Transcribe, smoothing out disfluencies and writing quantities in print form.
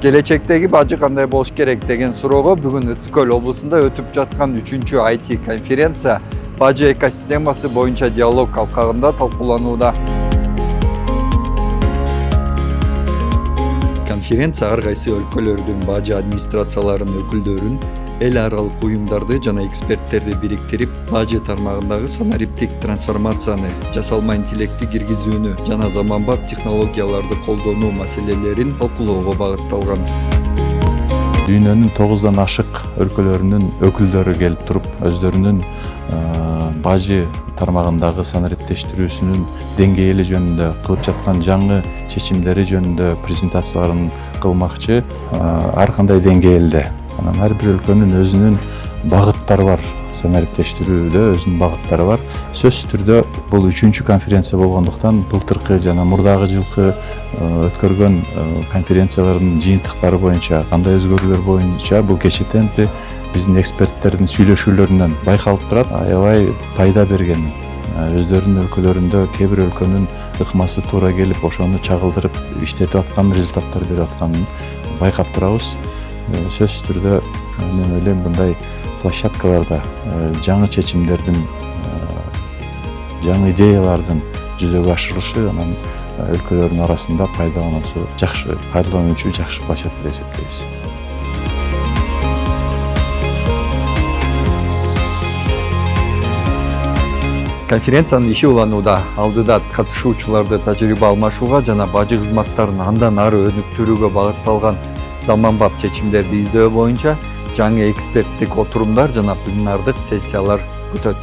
Gelecekteki bacı qanday болуш керек деген суроого бүгүн Ысык-Көл облусунда өтүп жаткан 3-чү IT конференция бажы экосистемасы боюнча диалог алкагында талкууланууда. Конференция ар кайсы өлкөлөрдүн бажы администрацияларынын өкүлдөрүн, эл аралык уюмдарды жана эксперттерди бириктирип, бажы тармагындагы санариптик трансформацияны, жасалма интеллектти киргизүүнү жана заманбап технологияларды колдонуу маселелерин талкуулоого багытталган. Дүйнөнүн 9дан ашык өлкөлөрүнүн өкүлдөрү келип туруп, өздөрүнүн бажы тармагындагы санариптештирүүсүнүн деңгээли жөнүндө кылып жаткан жаңы чечимдери жөнүндө презентацияларын кылмакчы. Ар кандай деңгээлде анан ар бир өлкөнүн өзүнүн багыттары бар, санариптештирүүдө өзүнүн багыттары бар. Сөзсүз түрдө бул 3-чү конференция болгондуктан былтыркы жана мурдагы жылкы өткөргөн конференциялардын жыйынтыктары боюнча, кандай өзгөрүүлөр боюнча бул кечетен биздин эксперттердин сүйлөшүүлөрүнөн байкалып турат, аябай пайда берген. Өздөрүнүн өлкөлөрүндө кээ бир өлкөнүн ыкмасы туура келип, ошону чагылдырып иштетип аткан, результаттар берип атканын байкап турабыз. Сөзсүз түрдө мен ойлойм мындай площадкаларда жаңы чечимдердин, жаңы идеялардын жүзөгө ашырылышы анан өлкөлөрдүн арасында пайдалануучу жакшы площадка деп эсептейбиз. Конференциянын иши уланууда, алдыда катышуучуларды тажрыйба алмашууга жана бажы кызматтарын андан ары өнүктүрүүгө багытталган заманбап чечимдерди издөө боюнча жаңы эксперттик отурумдар жана пленардык сессиялар өтөт.